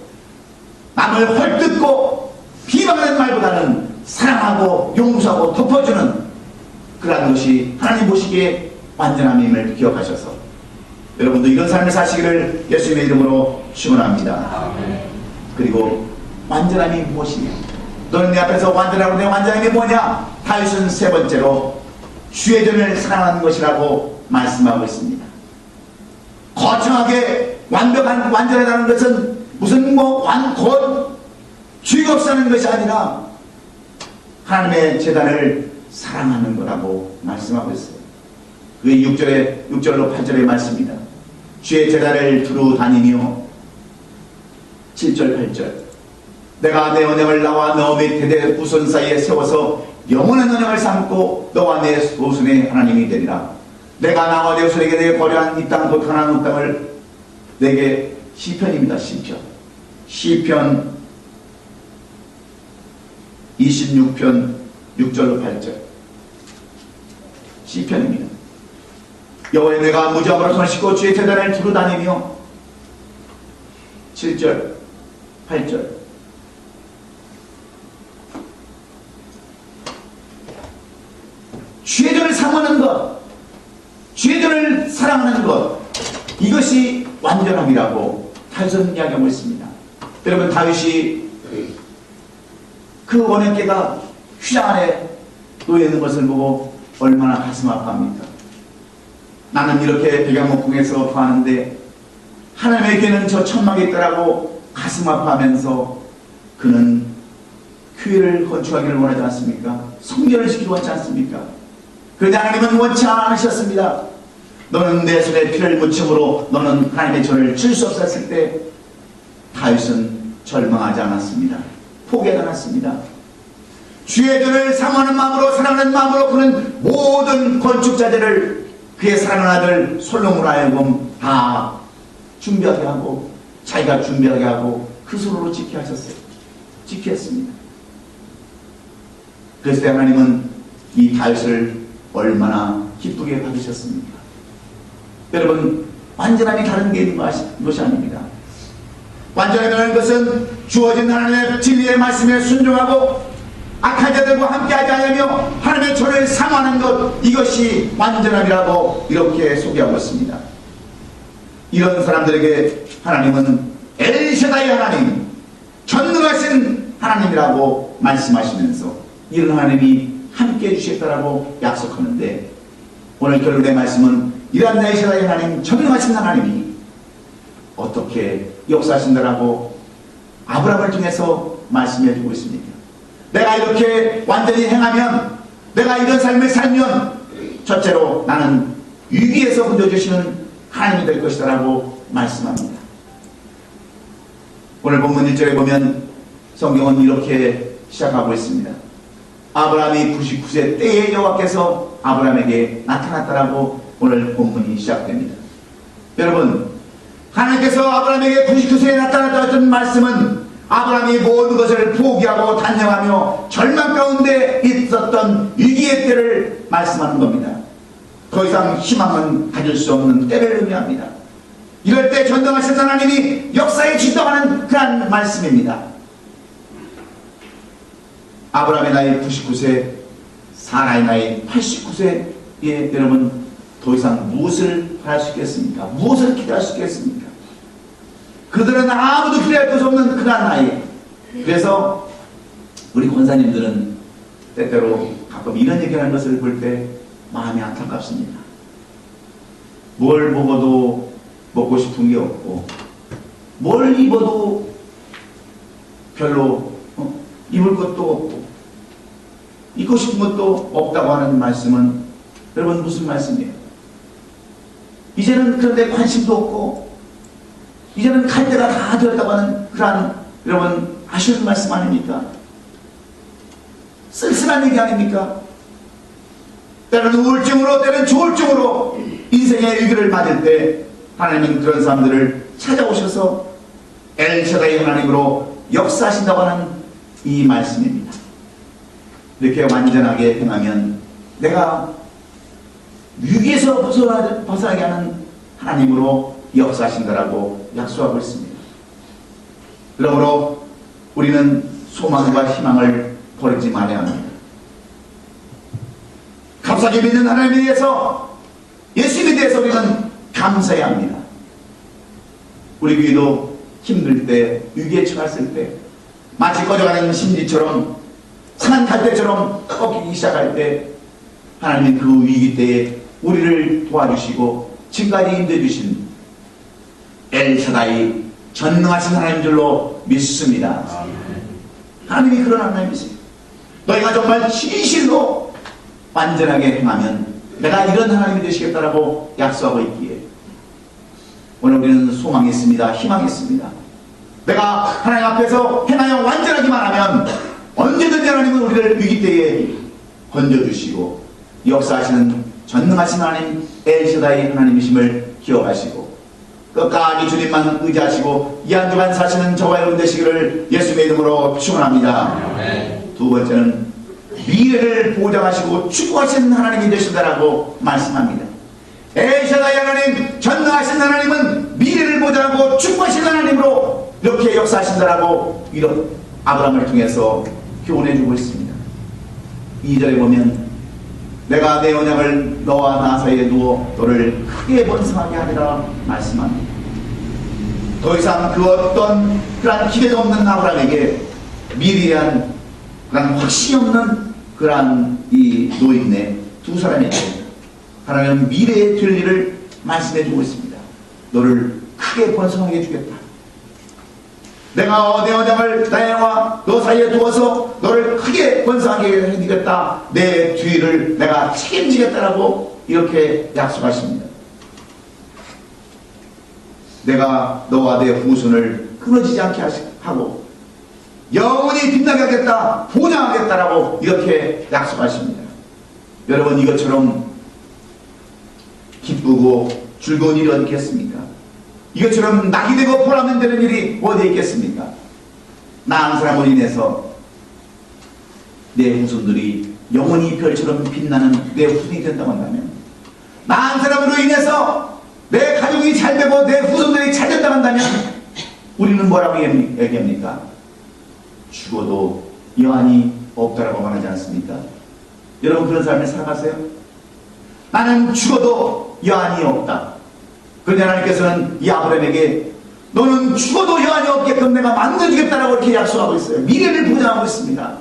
남을 헐뜯고 비방하는 말보다는 사랑하고 용서하고 덮어주는 그러한 것이 하나님 보시기에 완전함임을 기억하셔서 여러분도 이런 삶을 사시기를 예수님의 이름으로 축원합니다. 그리고 완전함이 무엇이냐? 너는 내 앞에서 완전하고 내 완전함이 뭐냐? 다윗은 세 번째로 주의 전을 사랑하는 것이라고 말씀하고 있습니다. 거창하게 완전하다는 것은 무슨 곧 죄가 없다는 것이 아니라 하나님의 제단을 사랑하는 거라고 말씀하고 있어요. 그게 6절로 8절의 말씀입니다. 주의 제단을 두루 다니며 7절 8절 내가 내 언약을 나와 너 및 대대 후손 사이에 세워서 영원한 언약을 삼고 너와 내 후손의 하나님이 되리라. 내가 나와 내 후손에게 내게 거래한 이 땅 곧 가나안 땅을 내게 시편입니다. 시편 26편 6절로 8절 시편입니다. 여호와의 내가 무지함으로 손을 씻고 주의 제단을 두루 다니며 7절 8절 주의 전을 사모하는 것, 주의 전을 사랑하는 것, 이것이 완전함이라고 다윗은 이야기하고 있습니다. 여러분, 다윗이 그 언약궤가 휘장 안에 놓여 있는 것을 보고 얼마나 가슴 아파합니까? 나는 이렇게 백양목궁에서 거하는데 하나님의 궤는 저 천막에 있더라고 가슴 아파하면서 그는 교회를 건축하기를 원하지 않습니까? 성전을 지키기 원하지 않습니까? 그런데 하나님은 원치 않으셨습니다. 너는 내 손에 피를 묻힘으로 너는 하나님의 전을 줄 수 없었을 때 다윗은 절망하지 않았습니다. 포기하지 않았습니다. 주의 전을 사모하는 마음으로 사랑하는 마음으로 그는 모든 건축자재를 그의 사랑하는 아들 솔로몬으로 하여금 다 준비하게 하고 자기가 준비하게 하고 그 손으로 지키게 하셨어요. 지켰습니다. 그래서 하나님은 이 다윗을 얼마나 기쁘게 받으셨습니까? 여러분, 완전함이 다른 게 있는 것이 아닙니다. 완전함이라는 것은 주어진 하나님의 진리의 말씀에 순종하고 악한 자들과 함께하지 않으며 하나님의 전을 사모하는 것, 이것이 완전함이라고 이렇게 소개하고 있습니다. 이런 사람들에게 하나님은 엘샤다이 하나님, 전능하신 하나님이라고 말씀하시면서 이런 하나님이 함께해 주시겠다라고 약속하는데, 오늘 결론의 말씀은 이러한 엘샤다이 하나님, 전능하신 하나님이 어떻게 역사하신다라고 아브라함을 통해서 말씀해 주고 있습니다. 내가 이렇게 완전히 행하면, 내가 이런 삶을 살면 첫째로 나는 위기에서 건져주시는 하나님이 될 것이다 라고 말씀합니다. 오늘 본문 1절에 보면 성경은 이렇게 시작하고 있습니다. 아브라함이 99세 때에 여호와께서 아브라함에게 나타났다라고 오늘 본문이 시작됩니다. 여러분, 하나님께서 아브라함에게 99세에 나타났다는 말씀은 아브라함이 모든 것을 포기하고 단념하며 절망 가운데 있었던 위기의 때를 말씀하는 겁니다. 더 이상 희망은 가질 수 없는 때를 의미합니다. 이럴 때 전능하신 하나님이 역사에 주동하는 그런 말씀입니다. 아브라함의 나이 99세, 사라의 나이 89세에 여러분 더 이상 무엇을 바랄 수 있겠습니까? 무엇을 기대할 수 있겠습니까? 그들은 아무도 기대할 것이 없는 그런 나이. 그래서 우리 권사님들은 때때로 가끔 이런 얘기하는 것을 볼 때 마음이 안타깝습니다. 뭘 먹어도 먹고 싶은 게 없고, 뭘 입어도 별로 입을 것도 없고, 입고 싶은 것도 없다고 하는 말씀은 여러분 무슨 말씀이에요? 이제는 그런데 관심도 없고 이제는 갈 때가 다 되었다고 하는 그러한 여러분 아쉬운 말씀 아닙니까? 쓸쓸한 얘기 아닙니까? 때로는 우울증으로, 때로는 조울증으로 인생의 위기를 맞을 때 하나님은 그런 사람들을 찾아오셔서 엘샤다이 하나님으로 역사하신다고 하는 이 말씀입니다. 이렇게 완전하게 행하면 내가 위기에서 벗어나게 하는 하나님으로 역사하신다라고 약속하고 있습니다. 그러므로 우리는 소망과 희망을 버리지 말아야 합니다. 감사하게 믿는 하나님에 대해서, 예수님에 대해서 우리는 감사해야 합니다. 우리 교회도 힘들 때, 위기에 처했을 때, 마치 꺼져가는 심지처럼, 상한 갈대처럼 꺾이기 시작할 때 하나님은 그 위기 때에 우리를 도와주시고 지금까지 인도해주신 엘샤다이 전능하신 하나님 줄로 믿습니다. 하나님이 그런 하나님이세요. 너희가 정말 진실로 완전하게 행하면 내가 이런 하나님이 되시겠다라고 약속하고 있기에 오늘 우리는 소망이 있습니다. 희망이 있습니다. 내가 하나님 앞에서 행하여 완전하기만 하면 언제든지 하나님은 우리를 위기 때에 건져주시고 역사하시는 전능하신 하나님 엘샤다이 하나님이심을 기억하시고 끝까지 주님만 의지하시고 이 한 주간 사시는 저와 여러분 되시기를 예수님의 이름으로 축원합니다. 두 번째는 미래를 보장하시고 축복하시는 하나님이 되신다라고 말씀합니다. 엘샤다이 하나님, 전능하신 하나님은 미래를 보장하고 축복하시는 하나님으로 이렇게 역사하신다라고 이런 아브라함을 통해서 교훈해주고 있습니다. 2절에 보면 내가 내 언약을 너와 나 사이에 두어 너를 크게 번성하게 하리라 말씀합니다. 더 이상 그 어떤 그런 기대도 없는 아브라함에게 미래에 대한 그런 확신이 없는 그런 이 노인네 두 사람에게 하나님은 미래에 될 일을 말씀해주고 있습니다. 너를 크게 번성하게 해주겠다. 내가 내 언약을 나와 너 사이에 두어서 너를 크게 번성하게 해주겠다. 내 뒤를 내가 책임지겠다라고 이렇게 약속하십니다. 내가 너와 내 후손을 끊어지지 않게 하고 영원히 빛나게 하겠다, 보장하겠다라고 이렇게 약속하십니다. 여러분 이것처럼 기쁘고 즐거운 일이 어디 있겠습니까? 이것처럼 낙이 되고 보람이 되는 일이 어디에 있겠습니까? 낳은 사람으로 인해서 내 후손들이 영원히 별처럼 빛나는 내 후손이 된다고 한다면, 낳은 사람으로 인해서 내 가족이 잘 되고 내 후손들이 잘 된다고 한다면 우리는 뭐라고 얘기합니까? 죽어도 여한이 없다라고 말하지 않습니까? 여러분 그런 삶을 살아가세요? 나는 죽어도 여한이 없다. 그런데 하나님께서는 이 아브라함에게 너는 죽어도 여한이 없게끔 내가 만들어주겠다라고 이렇게 약속하고 있어요. 미래를 보장하고 있습니다.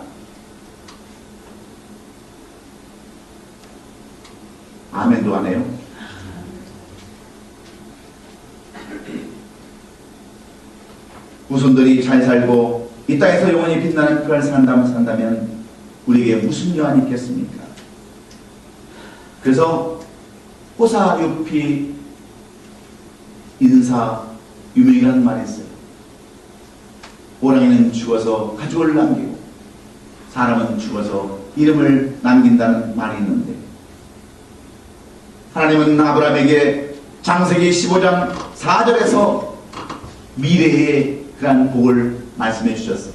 아멘도 안 해요. 후손들이 잘 살고 이 땅에서 영원히 빛나는 그걸 산다면 우리에게 무슨 여한이 있겠습니까? 그래서 호사유피 인사 유명이라는 말이 있어요. 호랑이는 죽어서 가죽을 남기고 사람은 죽어서 이름을 남긴다는 말이 있는데, 하나님은 아브라함에게 창세기 15장 4절에서 미래의 그러한 복을 말씀해 주셨어요.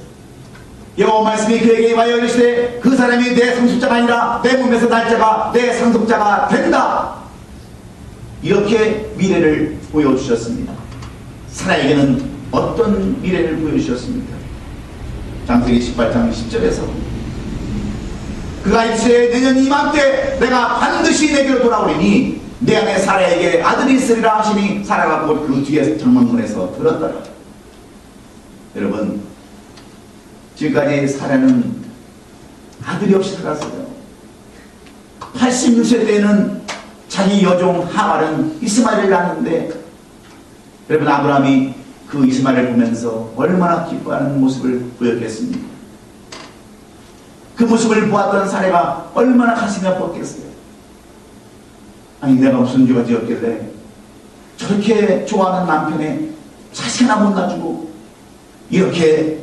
여호와 말씀이 그에게 임하여 이르시되 그 사람이 내 상속자가 아니라 내 몸에서 날짜가 내 상속자가 된다. 이렇게 미래를 보여주셨습니다. 사라에게는 어떤 미래를 보여주셨습니까? 창세기 18장 10절에서 그가 이르시되 내년 이맘때 내가 반드시 내게로 돌아오리니 내 안에 사라에게 아들이 있으리라 하시니 사라가 곧 그 뒤에 장막문에서 들었더라. 여러분 지금까지 사라는 아들이 없이 살았어요. 86세 때에는 자기 여종 하갈은 이스마엘을 낳았는데, 여러분 아브라함이 그 이스마엘을 보면서 얼마나 기뻐하는 모습을 보였겠습니까? 그 모습을 보았던 사라가 얼마나 가슴이 아팠겠어요. 아니 내가 무슨 죄가 지었길래 저렇게 좋아하는 남편에 자식 하나 못 놔주고 이렇게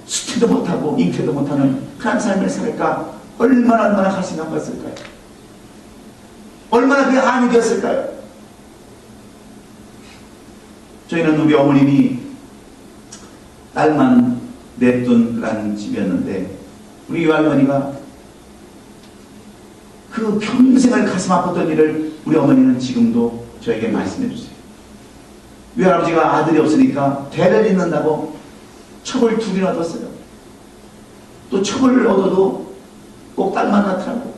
수태도 못하고 잉태도 못하는 그런 삶을 살까? 얼마나 가슴이 아팠을까요? 얼마나 그게 한이 되었을까요? 저희는 우리 어머님이 딸만 냅둔 그런 집이었는데 우리 외할머니가 그 평생을 가슴 아팠던 일을 우리 어머니는 지금도 저에게 말씀해 주세요. 외할아버지가 아들이 없으니까 대를 잇는다고 첩을 둘이나 뒀어요. 또 첩을 얻어도 꼭 딸만 낳더라고.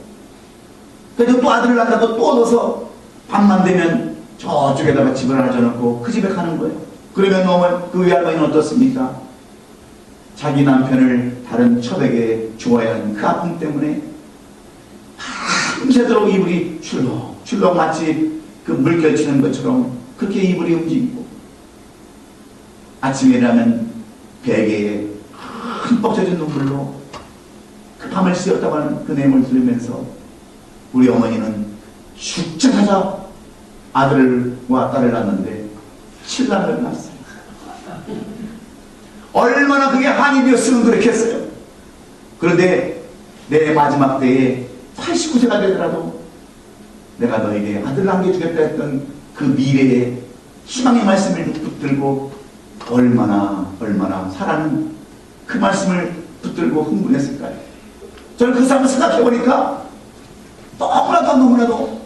그래도 또 아들을 낳는다고 또 얻어서 밤만 되면 저쪽에다가 집을 하나 져놓고 그 집에 가는 거예요. 그러면 그 외할머니는 어떻습니까? 자기 남편을 다른 첩에게 주어야 하는 그 아픔 때문에 밤새도록 이불이 출렁출렁 마치 그 물결 치는 것처럼 그렇게 이불이 움직이고, 아침에 일어나면 베개에 흠뻑 젖은 눈물로 그 밤을 새웠다고 하는 그 내용을 들으면서 우리 어머니는 죽자마자 아들과 딸을 낳았는데 7남을 낳았어요. 얼마나 그게 한이 되었으면 그렇겠어요. 그런데 내 마지막 때에 89세가 되더라도 내가 너에게 아들 남겨주겠다 했던 그 미래의 희망의 말씀을 붙들고 얼마나 사랑은 그 말씀을 붙들고 흥분했을까요? 저는 그 사람을 생각해보니까 너무나도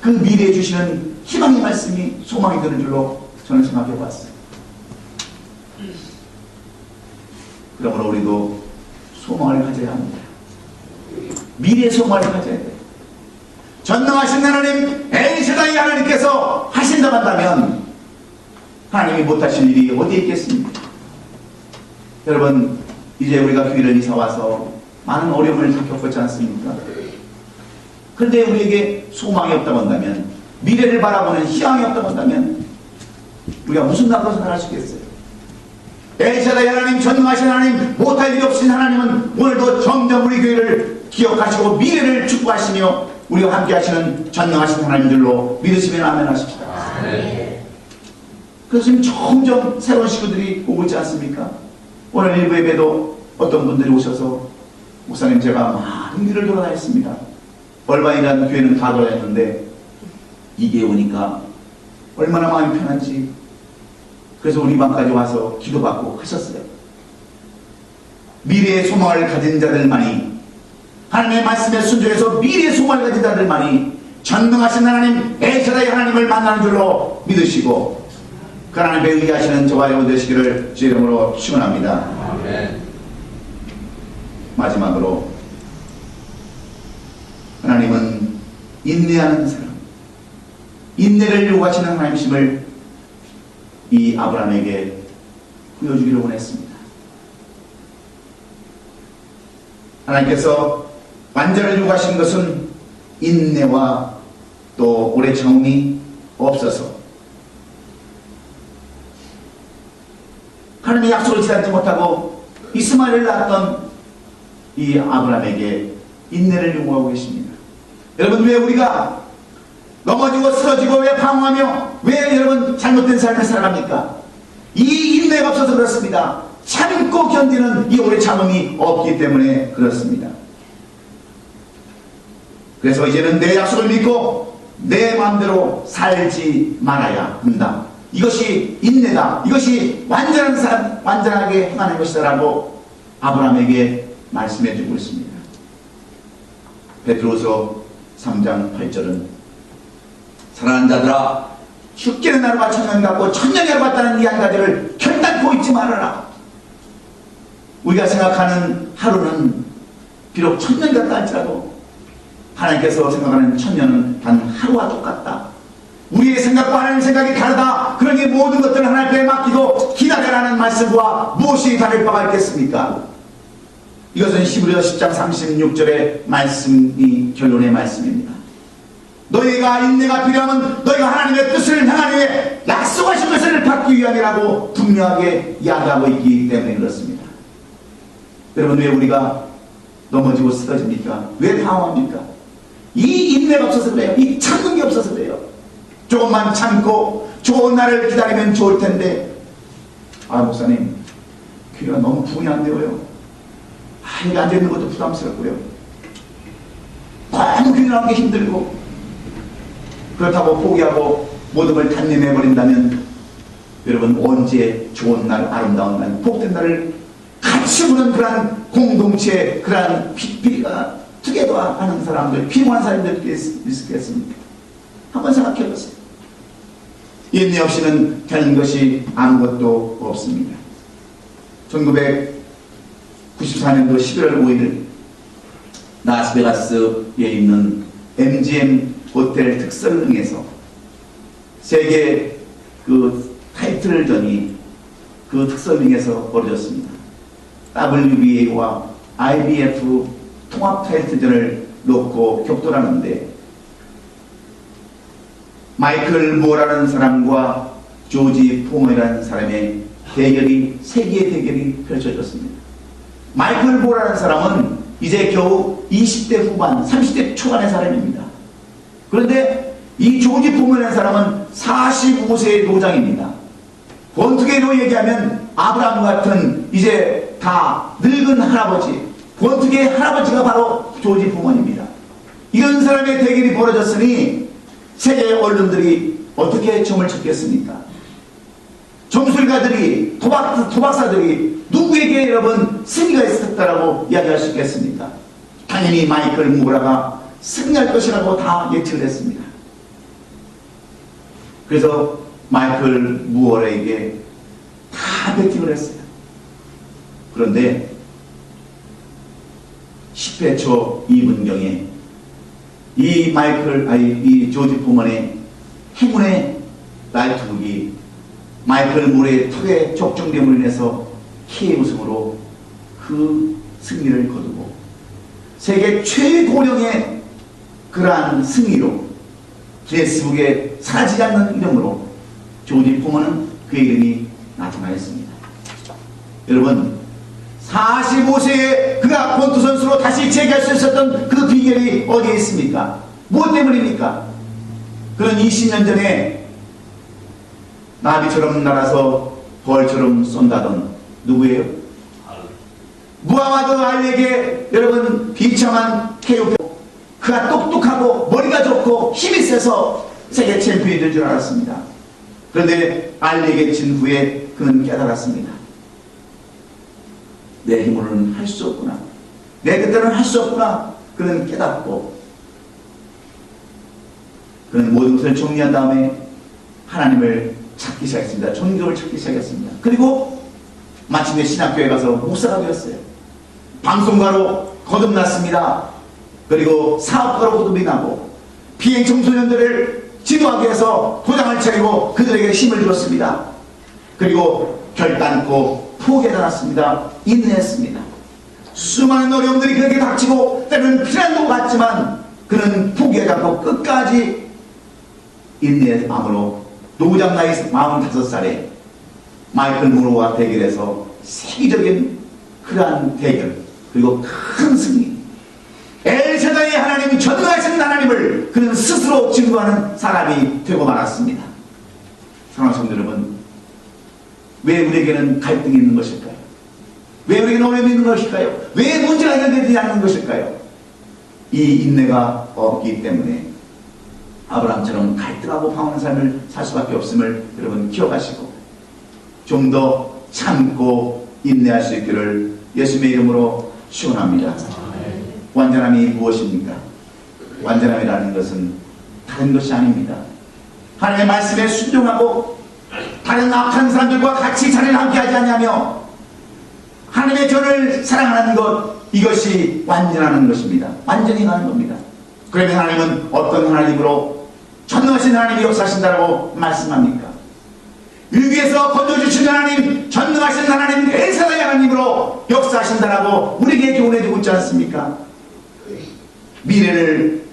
그 미래에 주시는 희망의 말씀이 소망이 되는 줄로 저는 생각해봤어요. 그러므로 우리도 소망을 가져야 합니다. 미래의 소망을 가져야 돼요. 전능하신 하나님, 엘샤다이 하나님께서 하신다고 한다면 하나님이 못하실 일이 어디에 있겠습니까? 여러분, 이제 우리가 교회를 이사와서 많은 어려움을 다 겪었지 않습니까? 그런데 우리에게 소망이 없다고 한다면, 미래를 바라보는 희망이 없다고 한다면 우리가 무슨 낙으로 생각할 수 있겠어요? 엘샤다이 하나님, 전능하신 하나님, 못할 일이 없으신 하나님은 오늘도 점점 우리 교회를 기억하시고 미래를 축복하시며 우리와 함께 하시는 전능하신 하나님들로 믿으시면 아멘 하십시다. 그래서 지금 점점 새로운 식구들이 오고 있지 않습니까? 오늘 일부 예배도 어떤 분들이 오셔서 목사님, 제가 많은 길을 돌아다녔습니다. 얼마이라는 교회는 다 돌아다녔는데 이게 오니까 얼마나 마음이 편한지, 그래서 우리 방까지 와서 기도받고 하셨어요. 미래의 소망을 가진 자들만이, 하나님의 말씀에 순종해서 미래의 소망을 가진 자들만이 전능하신 하나님, 엘샤다이 하나님을 만나는 줄로 믿으시고 그 하나님에 의하시는 저와 여러분 되시기를 주 이름으로 축원합니다. 아멘. 마지막으로, 하나님은 인내하는 사람, 인내를 요구하시는 하나님이심을 이 아브라함에게 보여주기를 원했습니다. 하나님께서 완전을 요구하신 것은 인내와 또 오래 참음이 없어서 하나님의 약속을 지키지 못하고 이스마엘을 낳았던 이 아브라함에게 인내를 요구하고 계십니다. 여러분, 왜 우리가 넘어지고 쓰러지고 왜 방황하며 왜 여러분 잘못된 삶을 살아갑니까? 이 인내가 없어서 그렇습니다. 참고 견디는 이 오래 참음이 없기 때문에 그렇습니다. 그래서 이제는 내 약속을 믿고 내 마음대로 살지 말아야 한다. 이것이 인내다. 이것이 완전한 사람, 완전하게 행하는 것이다라고 아브라함에게 말씀해 주고 있습니다. 베드로서 3장 8절은 사랑하는 자들아, 죽기는 하루가 천년 같고 천년이 하루 같다는 이 한 가지를 결단코 잊지 말아라. 우리가 생각하는 하루는 비록 천년 같다 할지라도 하나님께서 생각하는 천년은 단 하루와 똑같다. 우리의 생각과 하나님의 생각이 다르다. 그러니 모든 것들을 하나님께 맡기고 기다려라는 말씀과 무엇이 다를 바가 있겠습니까? 이것은 히브리서 10장 36절의 말씀이 결론의 말씀입니다. 너희가 인내가 필요하면 너희가 하나님의 뜻을 행하기 위해 약속하신 것을 받기 위함이라고 분명하게 이야기하고 있기 때문에 그렇습니다. 여러분, 왜 우리가 넘어지고 쓰러집니까? 왜 방황합니까? 이 인내가 없어서 그래요. 이 참는 게 없어서 그래요. 조금만 참고 좋은 날을 기다리면 좋을 텐데, 아, 목사님, 귀가 너무 부응이 안 되어요. 아, 여기 앉아있는 것도 부담스럽고요. 너무 귀 나오는 게 힘들고, 그렇다고 포기하고 모든 걸 단념해버린다면 여러분, 언제 좋은 날, 아름다운 날, 복된 날을 같이 보는 그러한 공동체, 그러한 피가 투게더 하는 사람들, 피곤한 사람들이 있겠습니까? 한번 생각해 보세요. 인내 없이는 되는 것이 아무것도 없습니다. 1994년도 11월 5일 라스베가스에 있는 MGM 호텔 특설능에서 세계 그 타이틀전이 그 특설능에서 벌어졌습니다. WBA와 IBF 통합 타이틀전을 놓고 격돌하는데 마이클 무어라는 사람과 조지 포머라는 사람의 대결이 세계의 대결이 펼쳐졌습니다. 마이클 무어라는 사람은 이제 겨우 20대 후반, 30대 초반의 사람입니다. 그런데 이 조지 포머라는 사람은 45세의 노장입니다. 권투계로 얘기하면 아브라함 같은 이제 다 늙은 할아버지, 권투계의 할아버지가 바로 조지 포먼입니다. 이런 사람의 대결이 벌어졌으니 세계 언론들이 어떻게 점을 쳤겠습니까? 점술가들이, 도박사들이 누구에게 여러분 승리가 있었다라고 이야기할 수 있겠습니까? 당연히 마이클 무어라가 승리할 것이라고 다 예측을 했습니다. 그래서 마이클 무어에게 다 배팅을 했어요. 그런데 10회 초 2분경에 이 조지 포먼의 행운의 라이트훅이 마이클 무어의 턱에 적중됨으로 인해서 키의 우승으로 그 승리를 거두고 세계 최고령의 그러한 승리로 기네스북에 사라지지 않는 이름으로 조지 포먼은 그의 이름이 나타나였습니다. 여러분 45세에 그가 권투 선수로 다시 재기할 수 있었던 그 비결이 어디에 있습니까? 무엇 때문입니까? 그는 20년 전에 나비처럼 날아서 벌처럼 쏜다던 누구예요? 무하마드 알리에게 여러분 비참한 KO. 그가 똑똑하고 머리가 좋고 힘이 세서 세계 챔피언이 될 줄 알았습니다. 그런데 알리에게 진 후에 그는 깨달았습니다. 내 힘으로는 할 수 없구나. 내 뜻대로는 할 수 없구나. 그는 깨닫고 그는 모든 것을 정리한 다음에 하나님을 찾기 시작했습니다. 종교를 찾기 시작했습니다. 그리고 마침내 신학교에 가서 목사가 되었어요. 방송가로 거듭났습니다. 그리고 사업가로 거듭이 나고 비행 청소년들을 지도하기 위해서 도장을 차리고 그들에게 힘을 주었습니다. 그리고 결단코 포기하지 않았습니다. 인내했습니다. 수많은 어려움들이 그에게 닥치고 때로는 피난도 갔지만 그는 포기하지 않고 끝까지 인내의 마음으로 노장 나이 45살에 마이클 무어와 대결해서 세계적인 그러한 대결 그리고 큰 승리, 엘샤다의 하나님, 전능하신 하나님을 그는 스스로 증거하는 사람이 되고 말았습니다. 사랑하는 성도 여러분, 왜 우리에게는 갈등이 있는 것일까요? 왜 우리에게는 어려움이 있는 것일까요? 왜 문제가 해결되지 않는 것일까요? 이 인내가 없기 때문에 아브라함처럼 갈등하고 방황하는 삶을 살 수밖에 없음을 여러분 기억하시고 좀 더 참고 인내할 수 있기를 예수님의 이름으로 축원합니다. 완전함이 무엇입니까? 완전함이라는 것은 다른 것이 아닙니다. 하나님의 말씀에 순종하고 다른 악한 사람들과 같이 자리를 함께하지 않냐며 하나님의 전을 사랑하는 것, 이것이 완전하는 것입니다. 완전히 가는 겁니다. 그러면 하나님은 어떤 하나님으로 전능하신 하나님이 역사하신다고 말씀합니까? 위기에서 건져주시는 하나님, 전능하신 하나님, 엘사다의 하나님으로 역사하신다라고 우리에게 교훈해주고 있지 않습니까? 미래를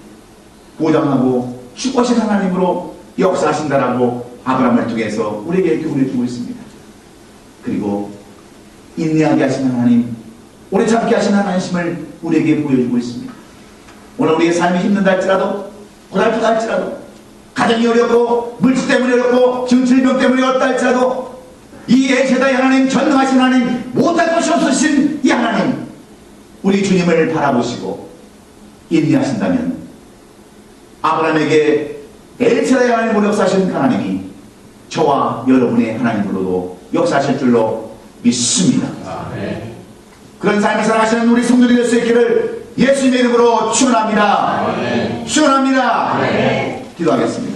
보장하고 축복하신 하나님으로 역사하신다라고 아브라함을 통해서 우리에게 교훈해주고 있습니다. 그리고 인내하게 하시는 하나님, 오래 참게 하시는 하나님을 우리에게 보여주고 있습니다. 오늘 우리의 삶이 힘든다 할지라도, 고달프다 할지라도, 가정이 어렵고 물질 때문에 어렵고 질병 때문에 어렵다 할지라도 이 엘샤다의 하나님, 전능하신 하나님, 못할 것이 없으신 이 하나님, 우리 주님을 바라보시고 인내하신다면 아브라함에게 엘샤다의 하나님으로 역사하신 하나님이 저와 여러분의 하나님으로도 역사하실 줄로 믿습니다. 그런 삶을 살아가시는 우리 성도들이 될 수 있기를 예수님의 이름으로 축원합니다. 축원합니다. 기도하겠습니다.